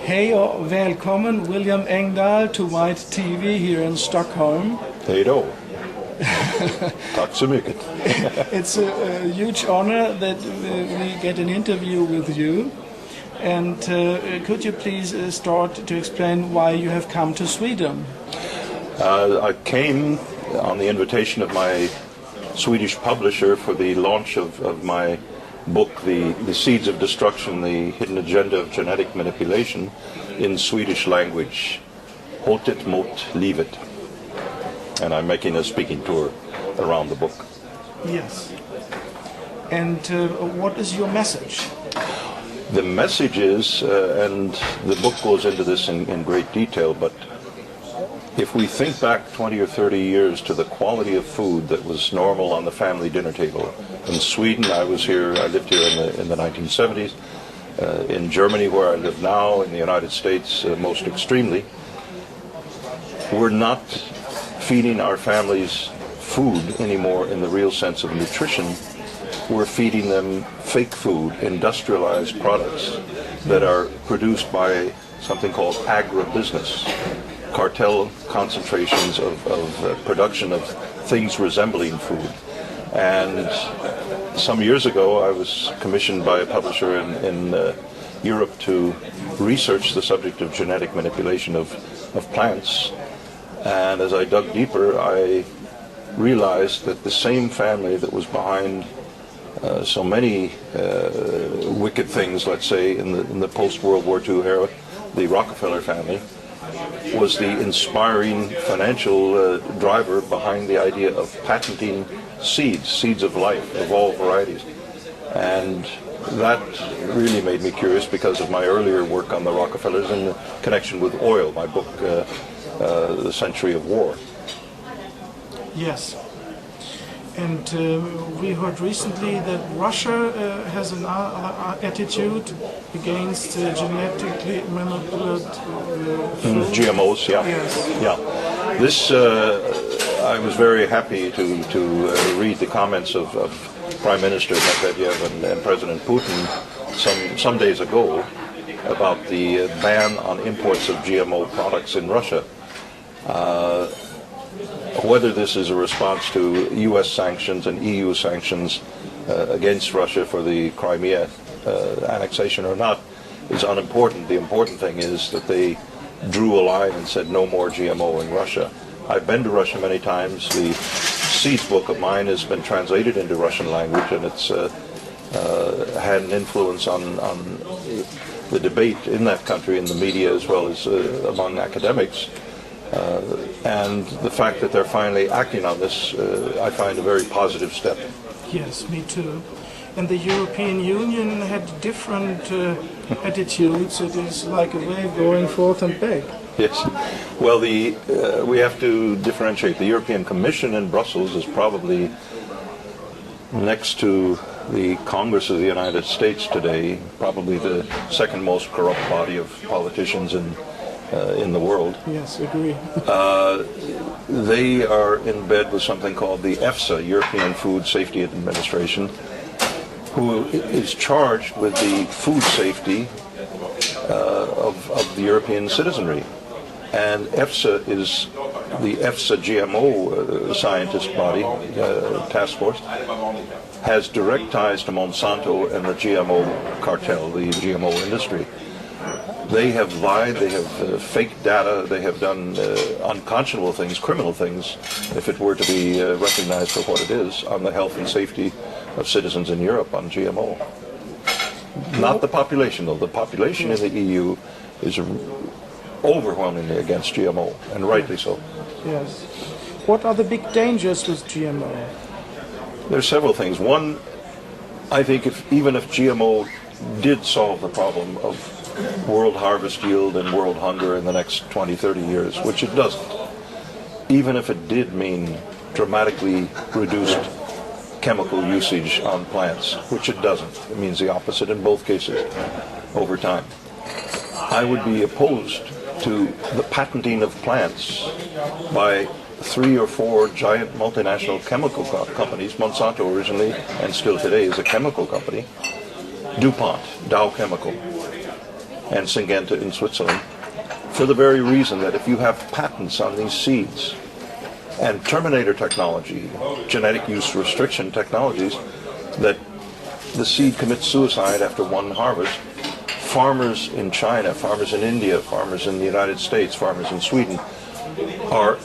Hej och välkommen William Engdahl to White TV here in Stockholm. Hej då. Tack så mycket. It's a huge honor that we get an interview with you. And could you please start to explain why you have come to Sweden? I came on the invitation of my Swedish publisher for the launch of my book, The Seeds of Destruction, The Hidden Agenda of Genetic Manipulation, in Swedish language. Hotet mot livet. And I'm making a speaking tour around the book. Yes. And what is your message? The message is, and the book goes into this in great detail, but if we think back 20 or 30 years to the quality of food that was normal on the family dinner table, in Sweden, I lived here in the 1970s, in Germany where I live now, in the United States most extremely, we're not feeding our families food anymore in the real sense of nutrition. We're feeding them fake food, industrialized products that are produced by something called agribusiness, cartel concentrations of production of things resembling food. And some years ago I was commissioned by a publisher in Europe to research the subject of genetic manipulation of plants. And as I dug deeper, I realized that the same family that was behind so many wicked things, let's say, in the post-World War II era, the Rockefeller family, was the inspiring financial driver behind the idea of patenting seeds of life, of all varieties. And that really made me curious because of my earlier work on the Rockefellers in connection with oil, my book, The Century of War. Yes. And we heard recently that Russia has an attitude against genetically manipulated food. GMOs, yeah. Yes. Yeah. This, I was very happy to read the comments of Prime Minister Medvedev and President Putin some days ago about the ban on imports of GMO products in Russia. Whether this is a response to U.S. sanctions and EU sanctions against Russia for the Crimea annexation or not is unimportant. The important thing is that they drew a line and said no more GMO in Russia. I've been to Russia many times. The Seeds book of mine has been translated into Russian language, and it's had an influence on the debate in that country, in the media, as well as among academics. And the fact that they're finally acting on this, I find a very positive step. Yes, me too. And the European Union had different attitudes. It is like a way of going forth and back. Yes. Well, we have to differentiate. The European Commission in Brussels is probably next to the Congress of the United States today, probably the second most corrupt body of politicians in the world. Yes, agree. They are in bed with something called the EFSA, European Food Safety Administration, who is charged with the food safety of the European citizenry. And EFSA is the EFSA GMO scientist body, task force, has direct ties to Monsanto and the GMO cartel, the GMO industry. They have lied, they have faked data, they have done unconscionable things, criminal things, if it were to be recognized for what it is, on the health and safety of citizens in Europe on GMO. Not the population, though. The population in the EU is overwhelmingly against GMO, and rightly so. Yes. What are the big dangers with GMO? There's several things. One, I think even if GMO did solve the problem of world harvest yield and world hunger in the next 20, 30 years, which it doesn't. Even if it did mean dramatically reduced chemical usage on plants, which it doesn't. It means the opposite in both cases over time. I would be opposed to the patenting of plants by 3 or 4 giant multinational chemical companies. Monsanto originally, and still today, is a chemical company. DuPont, Dow Chemical, and Syngenta in Switzerland, for the very reason that if you have patents on these seeds and terminator technology, genetic use restriction technologies, that the seed commits suicide after one harvest, farmers in China, farmers in India, farmers in the United States, farmers in Sweden are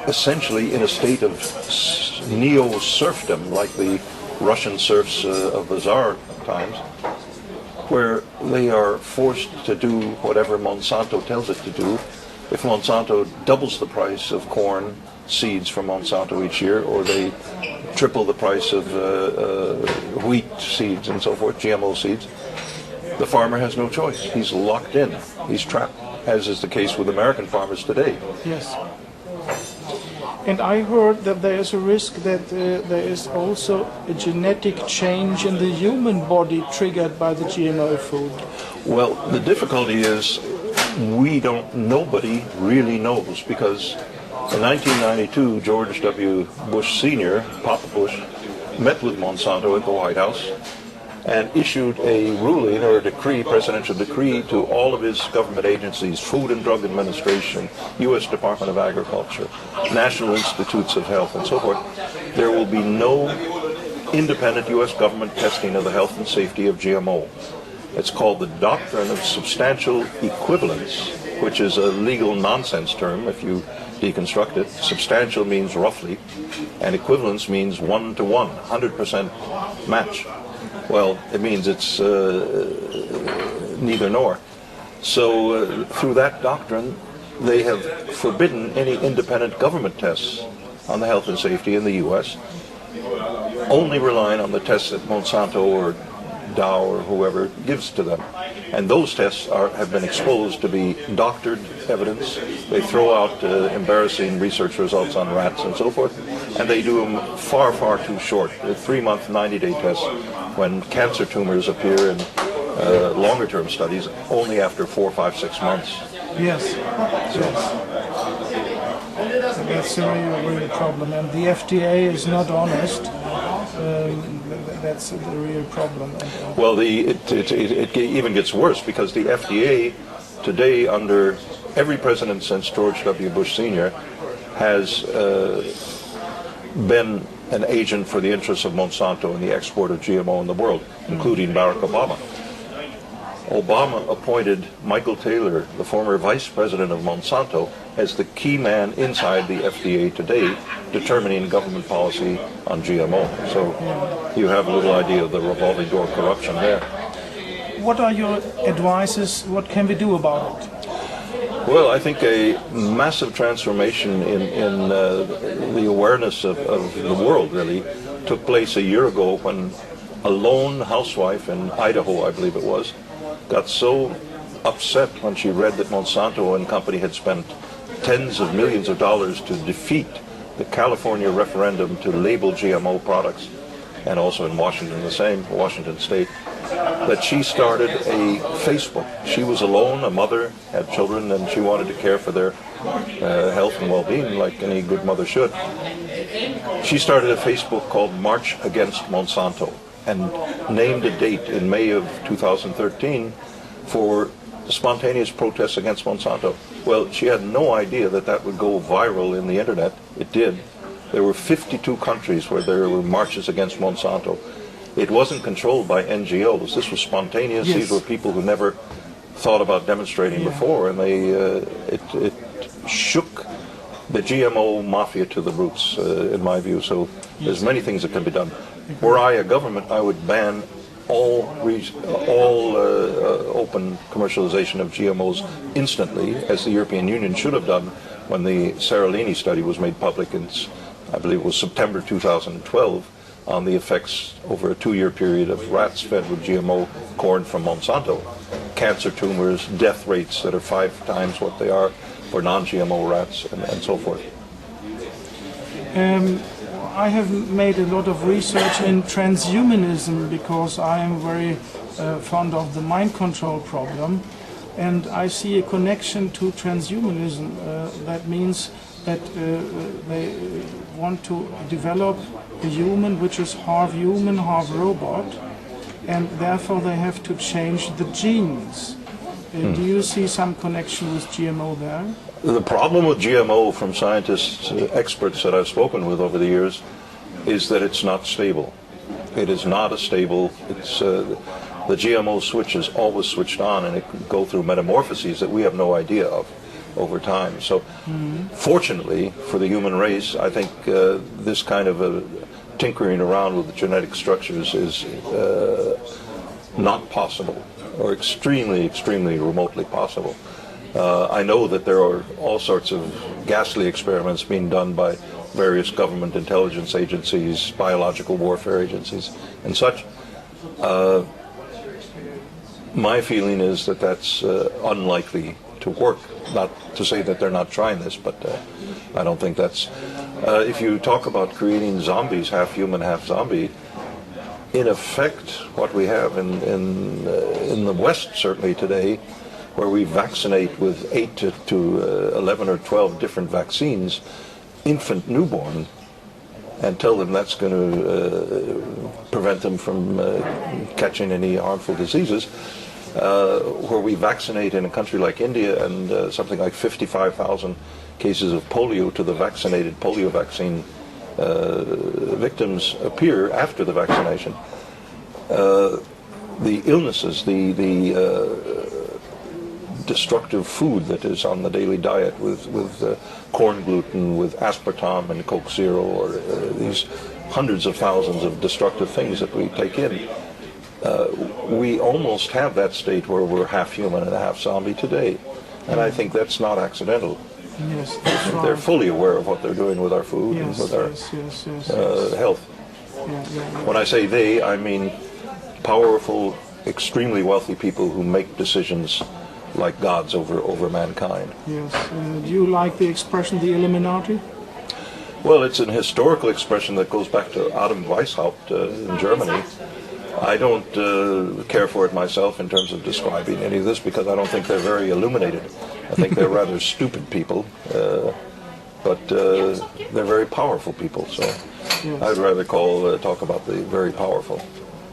essentially in a state of neo-serfdom, like the Russian serfs of the Tsar times, where they are forced to do whatever Monsanto tells it to do. If Monsanto doubles the price of corn seeds from Monsanto each year, or they triple the price of wheat seeds and so forth, GMO seeds, the farmer has no choice. He's locked in. He's trapped, as is the case with American farmers today. Yes. And I heard that there is a risk that there is also a genetic change in the human body triggered by the GMO food. Well, the difficulty is nobody really knows, because in 1992, George W. Bush Sr., Papa Bush, met with Monsanto at the White House and issued a ruling or a decree, presidential decree, to all of his government agencies, Food and Drug Administration, U.S. Department of Agriculture, National Institutes of Health, and so forth. There will be no independent U.S. government testing of the health and safety of GMO. It's called the doctrine of substantial equivalence, which is a legal nonsense term if you deconstruct it. Substantial means roughly, and equivalence means 1-to-1, 100% match. Well, it means it's neither nor. So through that doctrine, they have forbidden any independent government tests on the health and safety in the U.S., only relying on the tests that Monsanto or Dow or whoever gives to them. And those tests have been exposed to be doctored evidence. They throw out embarrassing research results on rats and so forth, and they do them far, far too short. The 3-month, 90-day tests, when cancer tumors appear in longer-term studies only after 4, 5, 6 months. Yes. That's a real problem, and the FDA is not honest. That's the real problem. Well, it even gets worse, because the FDA today, under every president since George W. Bush Sr., has been an agent for the interests of Monsanto and the export of GMO in the world, including Barack Obama. Obama appointed Michael Taylor, the former vice president of Monsanto, as the key man inside the FDA today, determining government policy on GMO. So you have a little idea of the revolving door corruption there. What are your advices? What can we do about it? Well, I think a massive transformation in the awareness of the world really took place a year ago, when a lone housewife in Idaho, I believe it was, got so upset when she read that Monsanto and company had spent tens of millions of dollars to defeat the California referendum to label GMO products, and also in Washington, the same, Washington State, that she started a Facebook. She was alone, a mother, had children, and she wanted to care for their health and well-being like any good mother should. She started a Facebook called March Against Monsanto, and named a date in May of 2013 for spontaneous protests against Monsanto. Well, she had no idea that that would go viral in the internet. It did. There were 52 countries where there were marches against Monsanto. It wasn't controlled by NGOs. This was spontaneous. Yes. These were people who never thought about demonstrating before, and it shook the GMO mafia to the roots, in my view. So there's many things that can be done. Were I a government, I would ban all open commercialization of GMOs instantly, as the European Union should have done when the Seralini study was made public in, I believe it was September 2012, on the effects over a 2-year period of rats fed with GMO corn from Monsanto. Cancer tumors, death rates that are 5 times what they are for non-GMO rats, and so forth. I have made a lot of research in transhumanism, because I am very fond of the mind control problem, and I see a connection to transhumanism. That means that they want to develop a human which is half human, half robot, and therefore they have to change the genes. Do you see some connection with GMO there? The problem with GMO from scientists, experts that I've spoken with over the years, is that it's not stable. It is not a stable, the GMO switch is always switched on, and it can go through metamorphoses that we have no idea of over time. So fortunately for the human race, I think this kind of tinkering around with the genetic structures is not possible, or extremely, extremely remotely possible. I know that there are all sorts of ghastly experiments being done by various government intelligence agencies, biological warfare agencies, and such. My feeling is that that's unlikely to work. Not to say that they're not trying this, but I don't think that's... if you talk about creating zombies, half human, half zombie, in effect, what we have in the West, certainly today, where we vaccinate with 8 to 11 or 12 different vaccines, infant newborn, and tell them that's going to prevent them from catching any harmful diseases, where we vaccinate in a country like India, and something like 55,000 cases of polio to the vaccinated polio vaccine victims appear after the vaccination. The illnesses, the destructive food that is on the daily diet with corn gluten, with aspartame and Coke Zero, or these hundreds of thousands of destructive things that we take in. We almost have that state where we're half human and half zombie today. And I think that's not accidental. Yes, that's right. They're fully aware of what they're doing with our food and with our health. When I say they, I mean powerful, extremely wealthy people who make decisions like gods over mankind. Yes. Do you like the expression, the Illuminati? Well, it's an historical expression that goes back to Adam Weishaupt in Germany. I don't care for it myself in terms of describing any of this, because I don't think they're very illuminated. I think they're rather stupid people, but they're very powerful people. So yes. I'd rather talk about the very powerful.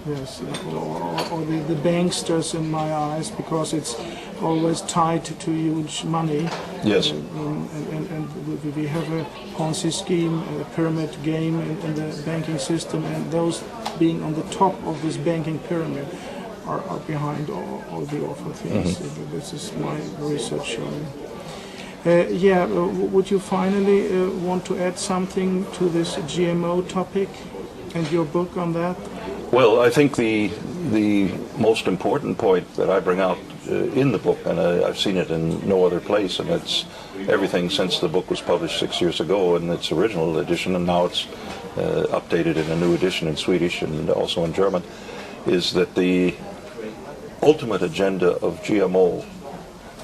Yes, or the banksters in my eyes, because it's always tied to huge money. Yes. And we have a Ponzi scheme, a pyramid game in the banking system, and those being on the top of this banking pyramid are behind all the awful things. Mm-hmm. This is my research showing. Would you finally want to add something to this GMO topic and your book on that? Well, I think the most important point that I bring out in the book, and I've seen it in no other place, and it's everything since the book was published 6 years ago in its original edition, and now it's updated in a new edition in Swedish and also in German, is that the ultimate agenda of GMO,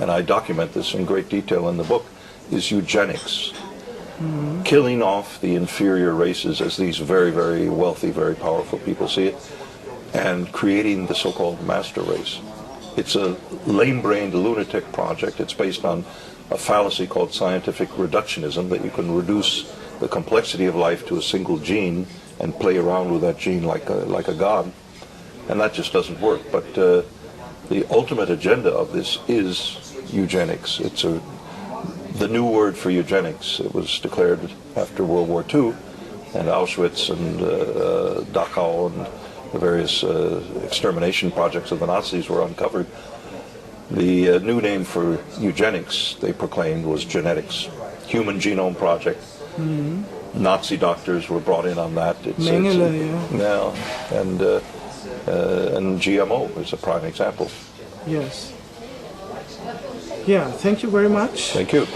and I document this in great detail in the book, is eugenics. Mm-hmm. Killing off the inferior races, as these very, very wealthy, very powerful people see it, and creating the so-called master race. It's a lame-brained lunatic project. It's based on a fallacy called scientific reductionism, that you can reduce the complexity of life to a single gene and play around with that gene like a god, and that just doesn't work. But the ultimate agenda of this is eugenics. It's the new word for eugenics. It was declared after World War II, and Auschwitz and Dachau and the various extermination projects of the Nazis were uncovered. The new name for eugenics, they proclaimed, was genetics. Human Genome Project. Mm-hmm. Nazi doctors were brought in on that. Mengele, and GMO is a prime example. Yes. Yeah, thank you very much. Thank you.